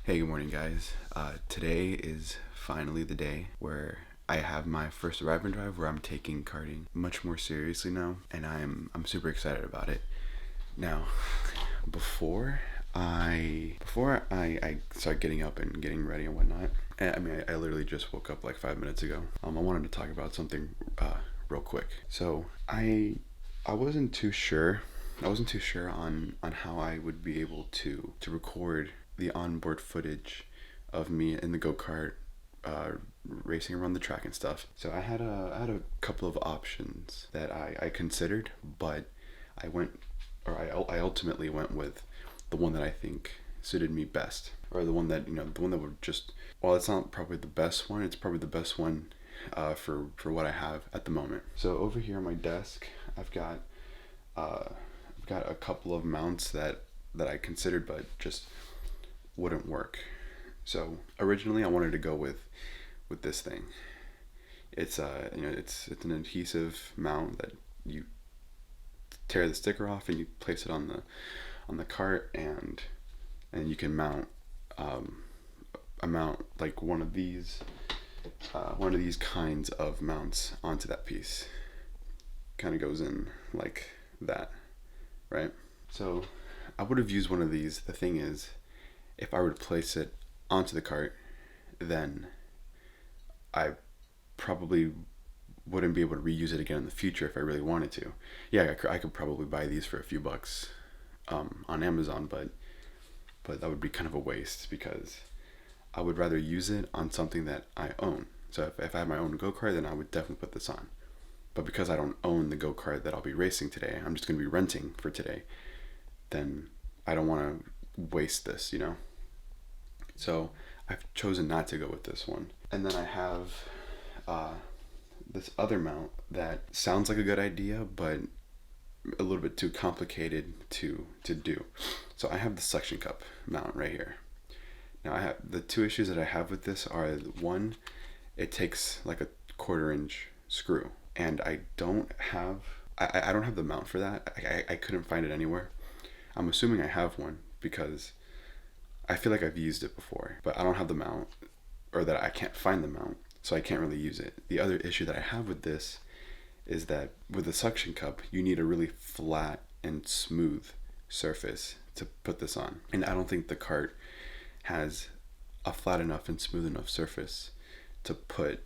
Hey, good morning, guys. Today is finally the day where I have my first arrive and drive where I'm taking karting much more seriously now, and I'm super excited about it. Now, before I start getting up and getting ready and whatnot, I literally just woke up like 5 minutes ago. I wanted to talk about something real quick. So I wasn't too sure. I wasn't too sure on how I would be able to record the onboard footage of me in the go-kart racing around the track and stuff. So I had a couple of options that I considered, but I went I ultimately went with the one that I think suited me best, or the one that would just, while it's not probably the best one, it's probably the best one for what I have at the moment. So over here on my desk, I've got a couple of mounts that I considered but just wouldn't work. So originally I wanted to go with this thing. It's an adhesive mount that you tear the sticker off and you place it on the cart, and you can mount a mount like one of these kinds of mounts onto that piece. Kind of goes in like that, right? So I would have used one of these. The thing is, if I were to place it onto the cart, then I probably wouldn't be able to reuse it again in the future if I really wanted to. Yeah, I could probably buy these for a few bucks on Amazon, but that would be kind of a waste because I would rather use it on something that I own. So if I had my own go-kart, then I would definitely put this on. But because I don't own the go-kart that I'll be racing today, I'm just going to be renting for today, then I don't want to waste this, you know? So I've chosen not to go with this one. And then I have this other mount that sounds like a good idea, but a little bit too complicated to do. So I have the suction cup mount right here. Now I have the two issues that I have with this are, one, it takes like a 1/4 inch screw, and I don't have the mount for that. I couldn't find it anywhere. I'm assuming I have one because I feel like I've used it before, but I don't have the mount, or that I can't find the mount, so I can't really use it. The other issue that I have with this is that with the suction cup, you need a really flat and smooth surface to put this on. And I don't think the cart has a flat enough and smooth enough surface to put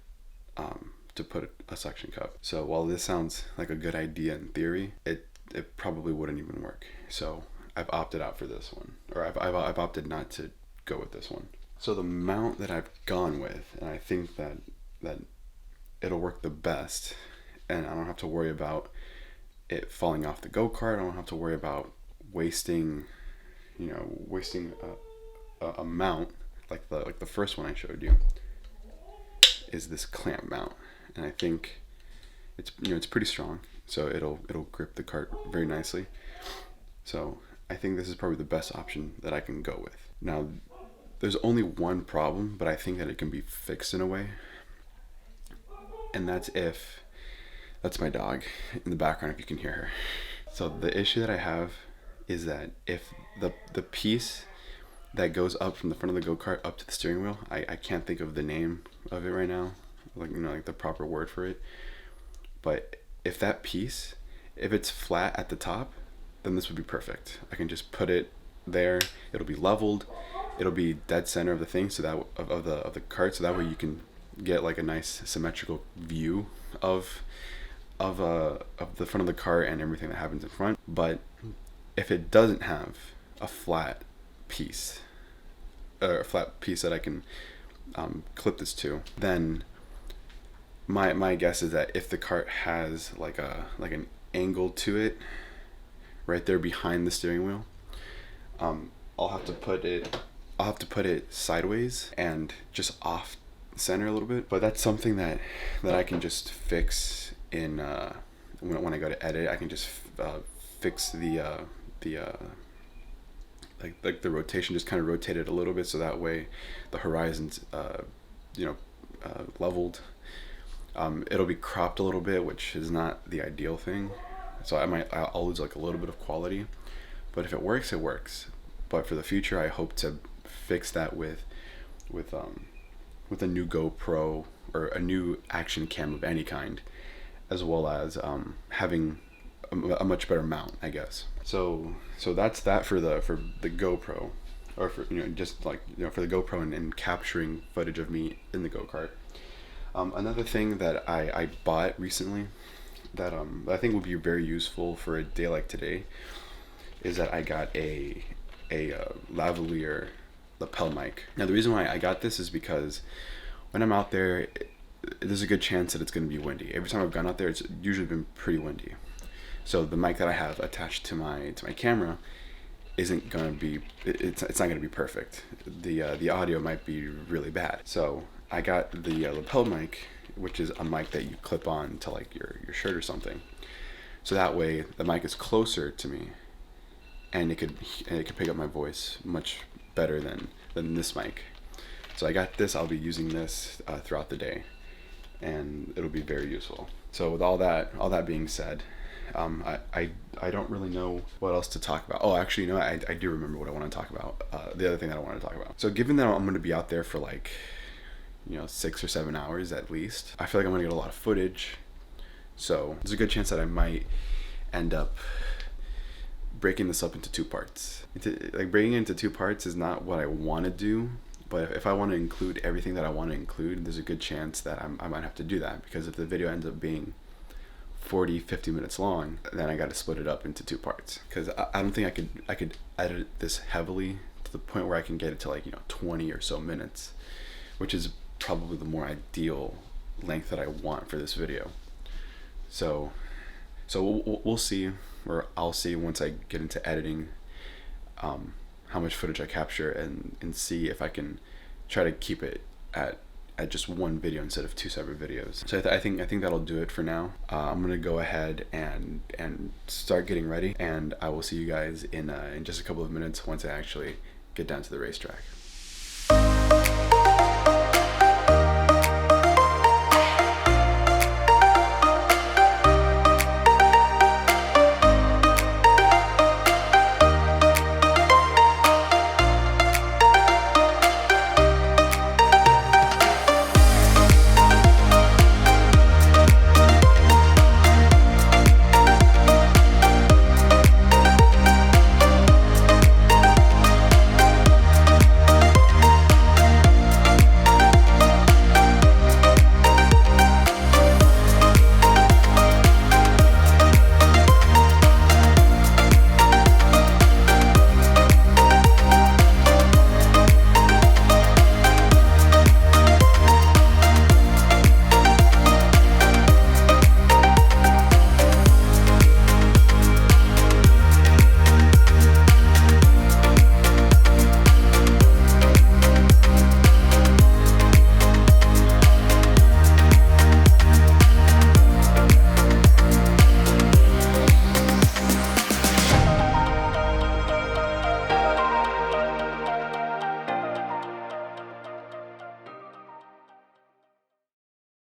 a suction cup. So while this sounds like a good idea in theory, it probably wouldn't even work. So I've opted out for this one, or I've opted not to go with this one. So the mount that I've gone with, and I think that it'll work the best, and I don't have to worry about it falling off the go-kart. I don't have to worry about wasting a mount like the first one I showed you, is this clamp mount. And I think it's pretty strong, so it'll grip the cart very nicely. So I think this is probably the best option that I can go with. Now, there's only one problem, but I think that it can be fixed in a way, and that's my dog in the background if you can hear her. So the issue that I have is that if the piece that goes up from the front of the go-kart up to the steering wheel, I can't think of the name of it right now, like the proper word for it, but if that piece, if it's flat at the top, then this would be perfect. I can just put it there, it'll be leveled, it'll be dead center of the thing, so that of the cart, so that way you can get like a nice symmetrical view of the front of the cart and everything that happens in front. But if it doesn't have a flat piece, or a flat piece that I can clip this to, then my guess is that if the cart has like an angle to it right there behind the steering wheel, I'll have to put it sideways and just off center a little bit. But that's something that I can just fix in when I go to edit. I can just fix the like the rotation, just kind of rotate it a little bit so that way the horizon's leveled. It'll be cropped a little bit, which is not the ideal thing, so I'll lose like a little bit of quality, but if it works, it works. But for the future, I hope to fix that with a new GoPro or a new action cam of any kind, as well as having a much better mount, I guess. So that's that for the GoPro, or for just like for the GoPro and capturing footage of me in the go-kart. Another thing that I bought recently that I think would be very useful for a day like today is that I got a lavalier lapel mic. Now the reason why I got this is because when I'm out there, there's a good chance that it's going to be windy. Every time I've gone out there, it's usually been pretty windy. So the mic that I have attached to my camera isn't going to be, it's not going to be perfect. The audio might be really bad. So I got the lapel mic, which is a mic that you clip on to like your shirt or something. So that way the mic is closer to me, and it could pick up my voice much better than this mic. So I got this. I'll be using this throughout the day, and it'll be very useful. So with all that being said, I don't really know what else to talk about. Oh, actually, I do remember what I want to talk about. The other thing that I want to talk about. So given that I'm going to be out there for like 6 or 7 hours at least, I feel like I'm going to get a lot of footage. So there's a good chance that I might end up breaking this up into 2 parts. Breaking it into 2 parts is not what I want to do, but if I want to include everything that I want to include, there's a good chance that I might have to do that, because if the video ends up being 40-50 minutes long, then I got to split it up into 2 parts, because I don't think I could edit this heavily to the point where I can get it to like 20 or so minutes, which is probably the more ideal length that I want for this video. So we'll see, or I'll see once I get into editing, how much footage I capture, and see if I can try to keep it at just 1 video instead of 2 separate videos. So I think that'll do it for now. I'm gonna go ahead and start getting ready, and I will see you guys in just a couple of minutes once I actually get down to the racetrack.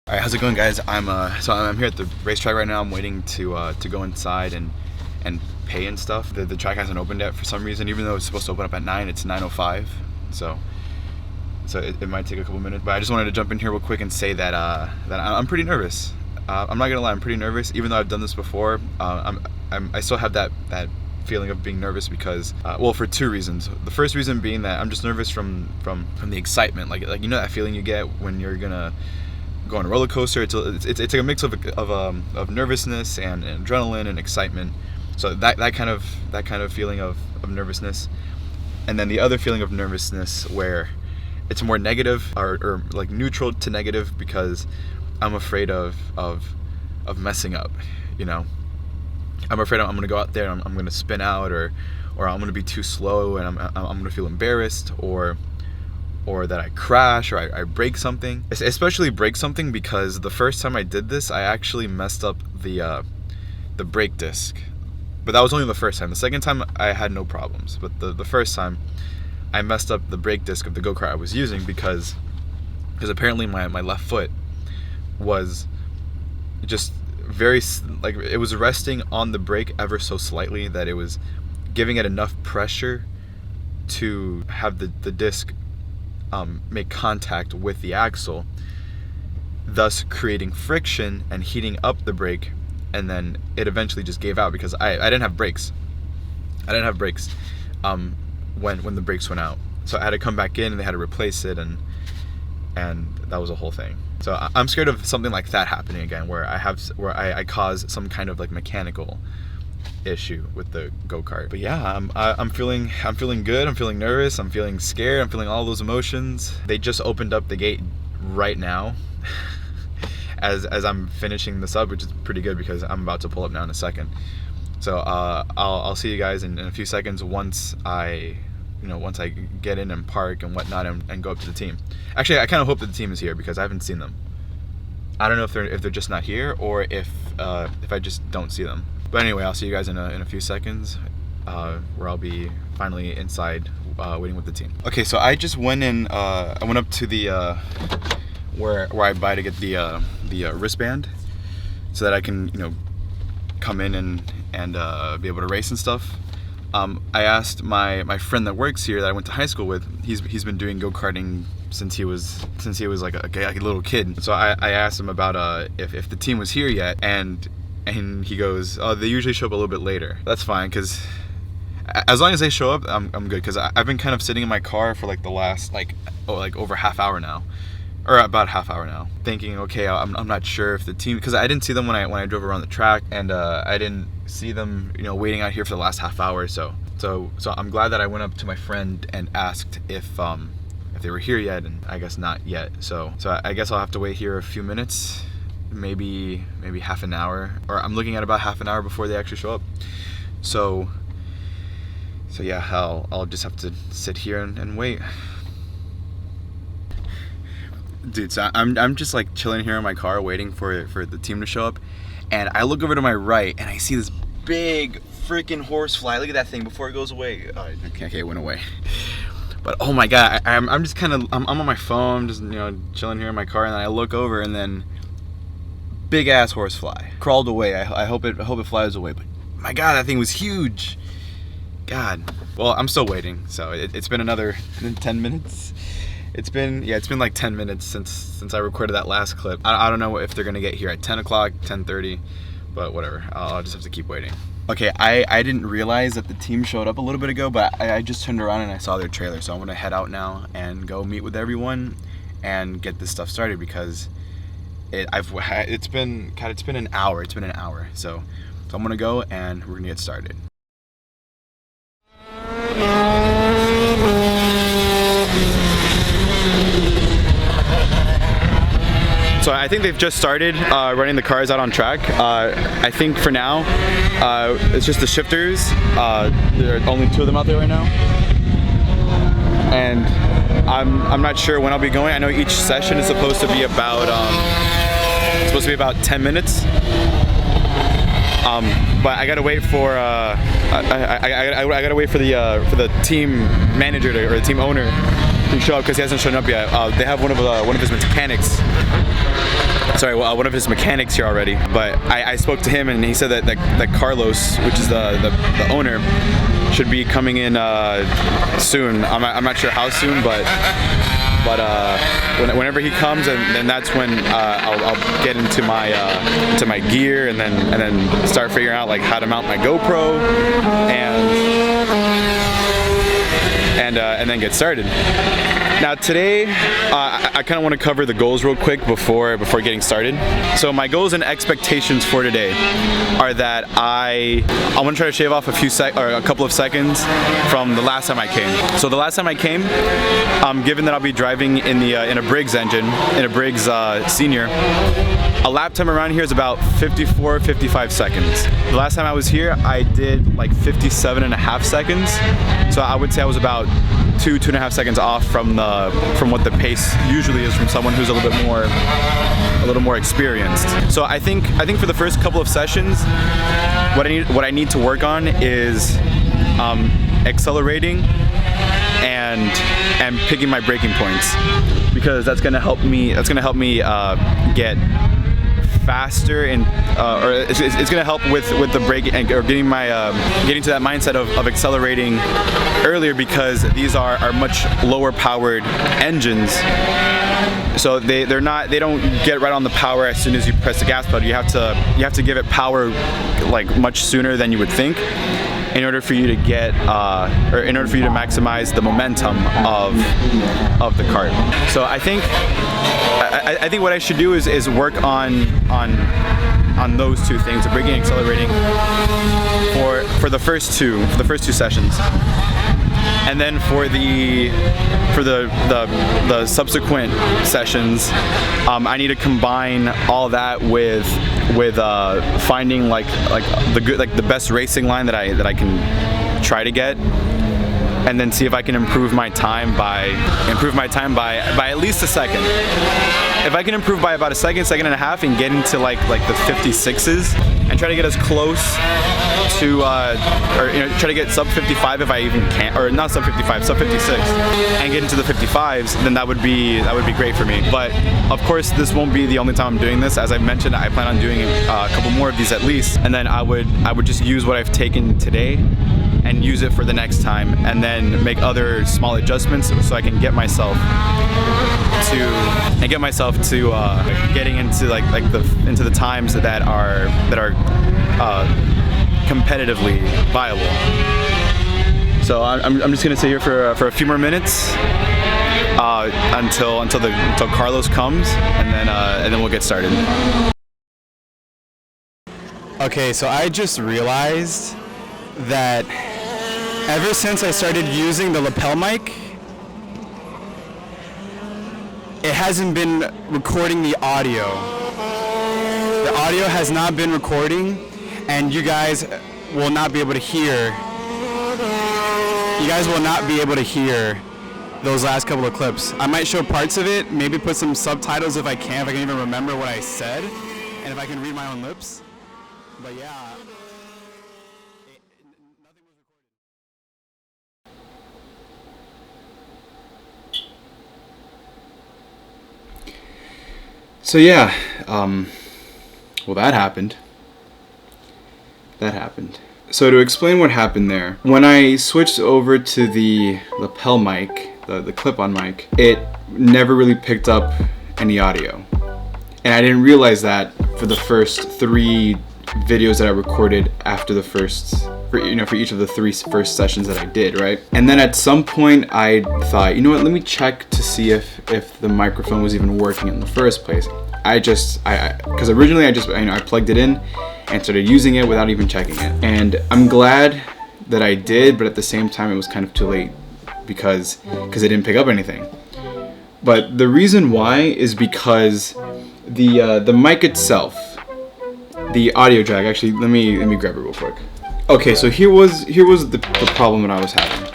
Alright, how's it going, guys? I'm here at the racetrack right now. I'm waiting to go inside and pay and stuff. The track hasn't opened yet for some reason, even though it's supposed to open up at 9. It's 9:05, so it might take a couple minutes. But I just wanted to jump in here real quick and say that I'm pretty nervous. I'm not gonna lie, I'm pretty nervous, even though I've done this before. I still have that feeling of being nervous because, well, for 2 reasons. The first reason being that I'm just nervous from the excitement, like that feeling you get when you're gonna go on a roller coaster. It's like a mix of nervousness and adrenaline and excitement. So that kind of feeling of nervousness, and then the other feeling of nervousness where it's more negative or like neutral to negative, because I'm afraid of messing up. I'm afraid I'm gonna go out there and I'm gonna spin out, or I'm gonna be too slow and I'm gonna feel embarrassed, or that I crash, or I break something. Especially break something, because the first time I did this, I actually messed up the brake disc. But that was only the first time. The second time I had no problems. But the first time I messed up the brake disc of the go-kart I was using, because apparently my left foot was just very, like, it was resting on the brake ever so slightly, that it was giving it enough pressure to have the disc make contact with the axle, thus creating friction and heating up the brake, and then it eventually just gave out because I didn't have brakes. When the brakes went out, so I had to come back in and they had to replace it, and that was a whole thing. So I'm scared of something like that happening again, where I cause some kind of like mechanical issue with the go-kart. But yeah, I'm feeling good. I'm feeling nervous. I'm feeling scared. I'm feeling all those emotions. They just opened up the gate right now as I'm finishing this up, which is pretty good because I'm about to pull up now in a second. So I'll see you guys in a few seconds once I get in and park and whatnot and go up to the team. Actually, I kind of hope that the team is here because I haven't seen them. I don't know if they're just not here or if I just don't see them. But anyway, I'll see you guys in a few seconds where I'll be finally inside waiting with the team. Okay, so I just went in. I went up to the where I buy to get the wristband so that I can come in and be able to race and stuff. I asked my friend that works here that I went to high school with. He's been doing go-karting since he was like a little kid. So I asked him about if the team was here yet, and he goes, oh, they usually show up a little bit later. That's fine, because as long as they show up, I'm good, because I've been kind of sitting in my car for like the last over half hour now, or about half hour now, thinking, okay, I'm not sure if the team, because I didn't see them when I drove around the track, and I didn't see them waiting out here for the last half hour. So I'm glad that I went up to my friend and asked if they were here yet, and I guess not yet. So I guess I'll have to wait here a few minutes, maybe half an hour, or I'm looking at about half an hour before they actually show up. So yeah, I'll just have to sit here and wait. Dude, so I'm just like chilling here in my car waiting for the team to show up, and I look over to my right and I see this big freaking horsefly. Look at that thing before it goes away. Oh, okay, it went away. But oh my god, I'm just kind of I'm on my phone, just chilling here in my car, and then I look over and then big ass horsefly crawled away. I hope it flies away, but my god, that thing was huge. God. Well, I'm still waiting. So it's been another 10 minutes. It's been like 10 minutes since I recorded that last clip. I don't know if they're gonna get here at 10 o'clock, 10:30, but whatever. I'll just have to keep waiting. Okay, I didn't realize that the team showed up a little bit ago, but I just turned around and I saw their trailer. So I'm gonna head out now and go meet with everyone and get this stuff started, because it's been an hour. It's been an hour. So I'm gonna go and we're gonna get started. So I think they've just started running the cars out on track. I think for now, it's just the shifters. There are only 2 of them out there right now. And I'm not sure when I'll be going. I know each session is supposed to be about 10 minutes. But I gotta wait for I gotta wait for the team manager or the team owner to show up, because he hasn't shown up yet. They have one of his mechanics. One of his mechanics here already. But I spoke to him and he said that Carlos, which is the owner, should be coming in soon. I'm not sure how soon, but whenever he comes, and then that's when I'll get into my gear and then start figuring out like how to mount my GoPro and then get started. Now today, I kind of want to cover the goals real quick before getting started. So my goals and expectations for today are that I want to try to shave off a couple of seconds from the last time I came. So the last time I came, given that I'll be driving in a Briggs engine, in a Briggs Senior, a lap time around here is about 55 seconds. The last time I was here, I did like 57.5 seconds. So I would say I was about 2.5 seconds off from what the pace usually is from someone who's a little more experienced. So I think for the first couple of sessions, what I need to work on is accelerating and picking my braking points, because that's gonna help me get faster and or it's going to help with the brake and or getting my getting to that mindset of accelerating earlier, because these are much lower powered engines. So they don't get right on the power as soon as you press the gas pedal. You have to give it power like much sooner than you would think, in order for you to get or in order for you to maximize the momentum of the cart. So I think what I should do is work on those two things, the braking and accelerating for the first two sessions. And then for the subsequent sessions, I need to combine all that with finding like the best racing line that I can try to get, and then see if I can improve my time by at least a second. If I can improve by about a second and a half, and get into like the 56s, and try to get as close to or try to get sub 55 if I even can, or not sub 55, sub 56, and get into the 55s, then that would be great for me. But of course, this won't be the only time I'm doing this. As I mentioned, I plan on doing a couple more of these at least, and then I would just use what I've taken today and use it for the next time, and then make other small adjustments so I can get myself to getting into into the times that are competitively viable. So I'm just gonna sit here for a few more minutes until Carlos comes, and then we'll get started. Okay, so I just realized that ever since I started using the lapel mic, it hasn't been recording the audio. The audio has not been recording, and you guys will not be able to hear. You guys will not be able to hear those last couple of clips. I might show parts of it, maybe put some subtitles if I can even remember what I said, and if I can read my own lips. But yeah. So yeah, well that happened. So to explain what happened there, when I switched over to the lapel mic, the clip-on mic, it never really picked up any audio. And I didn't realize that for the first 3 videos that I recorded after the first, for each of the 3 first sessions that I did, right? And then at some point I thought, you know what, let me check to see if the microphone was even working in the first place. Because originally I plugged it in and started using it without even checking it. And I'm glad that I did, but at the same time it was kind of too late because it didn't pick up anything. But the reason why is because the mic itself, the audio jack, actually let me grab it real quick. Okay, so here was the problem that I was having.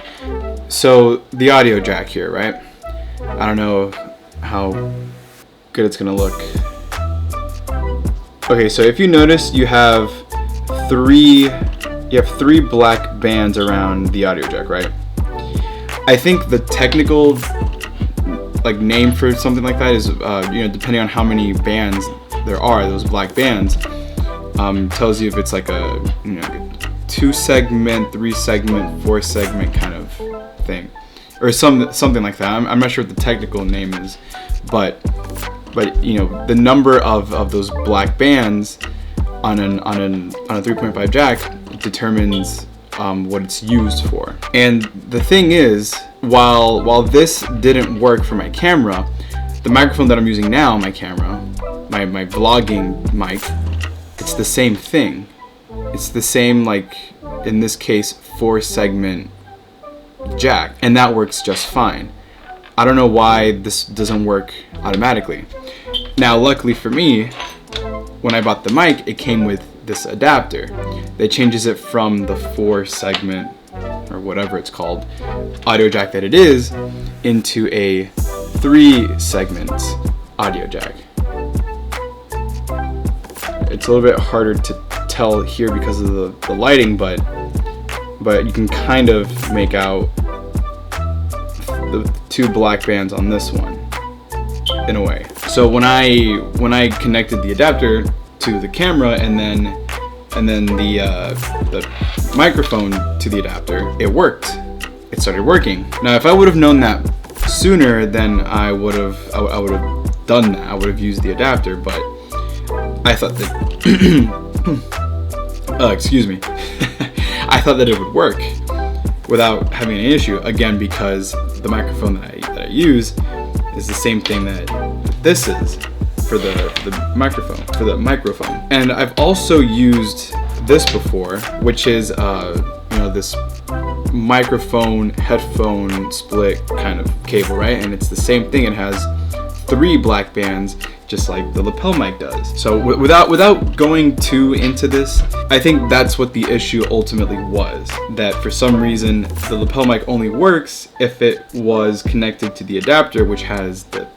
So the audio jack here, right? I don't know how good it's gonna look. Okay, so if you notice, you have three black bands around the audio jack, right? I think the technical name for something like that is depending on how many bands there are, those black bands, tells you if it's like a 2-segment, 3-segment, 4-segment kind of thing, or something like that. I'm not sure what the technical name is, but the number of those black bands on a 3.5 jack determines what it's used for. And the thing is, while this didn't work for my camera, the microphone that I'm using now on my camera, my vlogging mic, it's the same thing. It's the same, in this case, 4-segment jack, and that works just fine. I don't know why this doesn't work automatically. Now, luckily for me, when I bought the mic, it came with this adapter that changes it from the 4-segment, or whatever it's called, audio jack that it is, into a 3-segment audio jack. It's a little bit harder to tell here because of the lighting, but you can kind of make out the 2 black bands on this one in a way. So when I connected the adapter to the camera and then the microphone to the adapter, it worked. It started working. Now, if I would have known that sooner, then I would have done that. I would have used the adapter, but I thought that excuse me. I thought that it would work without having any issue, again, because the microphone that I use is the same thing that this is for the microphone. And I've also used this before, which is this microphone headphone split kind of cable, right? And it's the same thing. It has 3 black bands, just like the lapel mic does. So without going too into this, I think that's what the issue ultimately was, that for some reason the lapel mic only works if it was connected to the adapter, which has it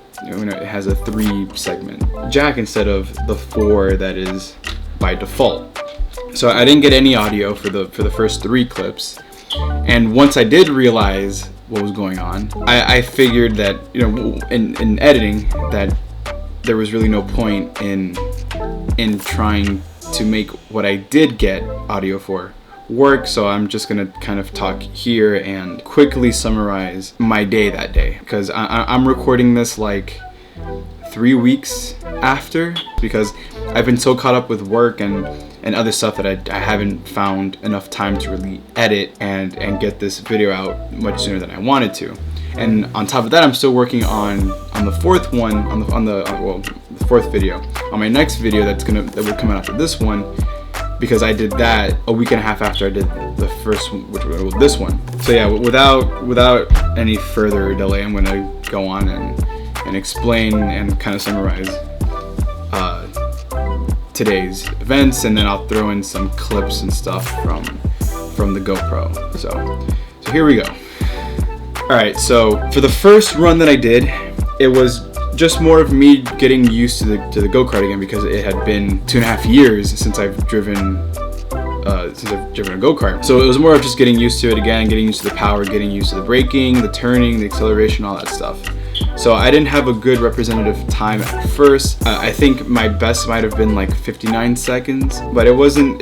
has a 3-segment jack instead of the 4 that is by default. So I didn't get any audio for the first 3 clips, and once I did realize what was going on, I figured that in editing that there was really no point in trying to make what I did get audio for work. So I'm just gonna kind of talk here and quickly summarize my day that day, because I'm recording this like 3 weeks after, because I've been so caught up with work and other stuff that I haven't found enough time to really edit and get this video out much sooner than I wanted to. And on top of that, I'm still working on the 4th one, the 4th video, on my next video that would come out after this one, because I did that a week and a half after I did the first one, which was this one. So yeah, without any further delay, I'm gonna go on and explain and kind of summarize today's events, and then I'll throw in some clips and stuff from the GoPro. So here we go. Alright, so for the first run that I did, it was just more of me getting used to the go-kart again, because it had been 2.5 years since I've driven a go-kart. So it was more of just getting used to it again, getting used to the power, getting used to the braking, the turning, the acceleration, all that stuff. So I didn't have a good representative time at first. I think my best might have been like 59 seconds, but it wasn't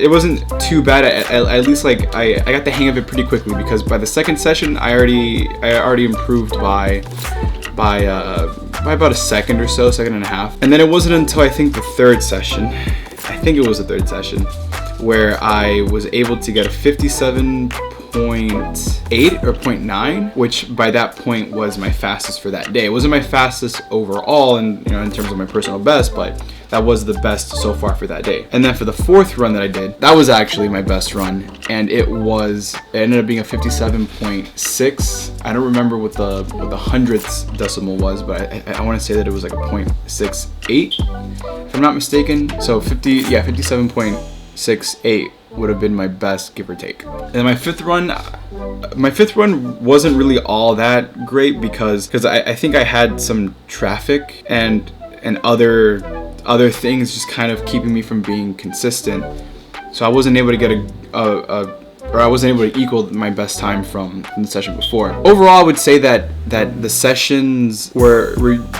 too bad. At least like I got the hang of it pretty quickly, because by the second session I already improved by about a second or so, second and a half. And then it wasn't until I think the third session, where I was able to get a 57.8 or 0.9, which by that point was my fastest for that day. It wasn't my fastest overall in terms of my personal best, but that was the best so far for that day. And then for the 4th run that I did, that was actually my best run, and it ended up being a 57.6. I don't remember what the 100th decimal was, but I want to say that it was like a 0.68, if I'm not mistaken. So 57.68 would have been my best, give or take. And my fifth run wasn't really all that great, because I think I had some traffic and other things just kind of keeping me from being consistent. So I wasn't able to get I wasn't able to equal my best time from the session before. Overall, I would say that the sessions were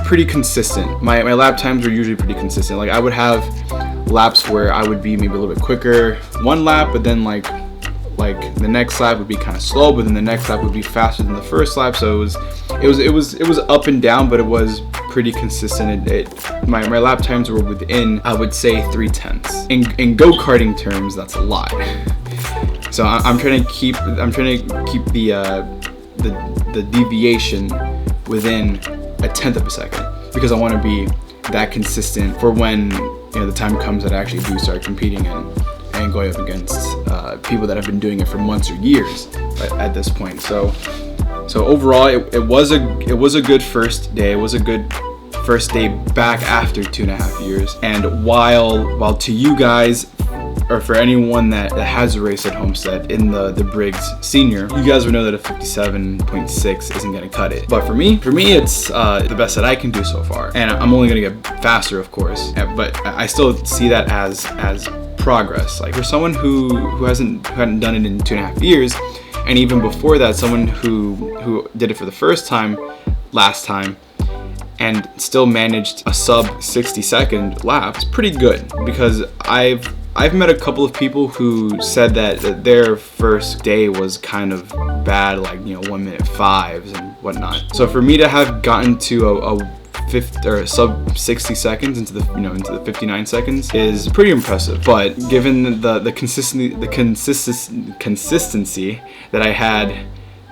pretty consistent. My lap times were usually pretty consistent. Like I would have laps where I would be maybe a little bit quicker one lap, but then like the next lap would be kind of slow, but then the next lap would be faster than the first lap. So it was up and down, but it was pretty consistent. My lap times were within, I would say, 3/10. In go-karting terms, that's a lot. So I'm trying to keep the deviation within 1/10 of a second, because I want to be that consistent for when the time comes that I actually do start competing and going up against people that have been doing it for months or years at this point. So overall, it was a good first day. It was a good first day back after 2.5 years. And while to you guys, or for anyone that has a race at Homestead in the Briggs Senior, you guys will know that a 57.6 isn't going to cut it. But for me, it's the best that I can do so far. And I'm only going to get faster, of course. But I still see that as progress. Like for someone who hadn't done it in 2.5 years, and even before that, someone who did it for the first time last time, and still managed a sub 60 second lap, it's pretty good, because I've met a couple of people who said that their first day was kind of bad, like 1 minute 5s and whatnot. So for me to have gotten to a sub 60 seconds into the 59 seconds is pretty impressive. But given the consistency that I had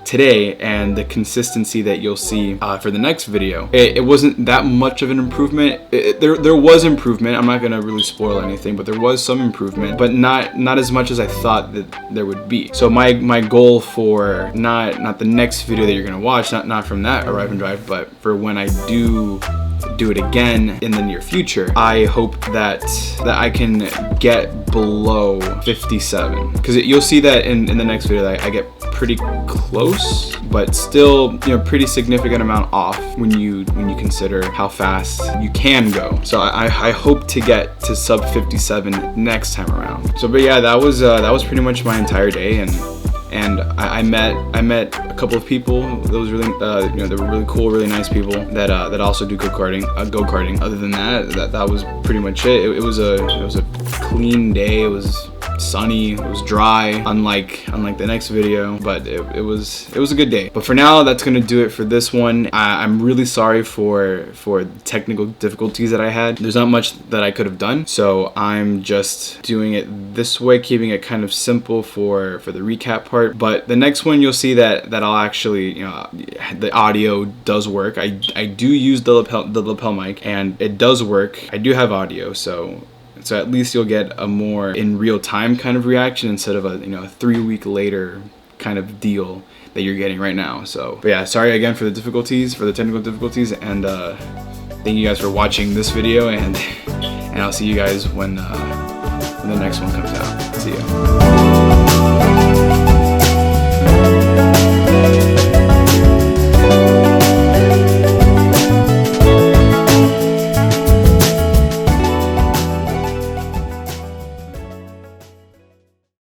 today and the consistency that you'll see for the next video, it wasn't that much of an improvement. There was improvement. I'm not gonna really spoil anything, but there was some improvement, but not as much as I thought that there would be. So my goal for not the next video that you're gonna watch, not from that Arrive and Drive, but for when I do it again in the near future, I hope that I can get below 57, because you'll see that in the next video that I get pretty close, but still pretty significant amount off when you consider how fast you can go. So I hope to get to sub 57 next time around. So but yeah, that was pretty much my entire day, and I met a couple of people. Those really they were really cool, really nice people that also do go-karting. Other than that was pretty much it. It was a clean day. It was sunny, it was dry, unlike the next video, but it was a good day. But for now, that's gonna do it for this one. I'm really sorry for technical difficulties that I had. There's not much that I could have done, so I'm just doing it this way, keeping it kind of simple for the recap part. But the next one, you'll see that I'll actually, the audio does work. I do use the lapel mic, and it does work. I do have audio, so at least you'll get a more in real time kind of reaction instead of a 3 week later kind of deal that you're getting right now. So but yeah, sorry again for the technical difficulties, and thank you guys for watching this video, and I'll see you guys when the next one comes out. See ya.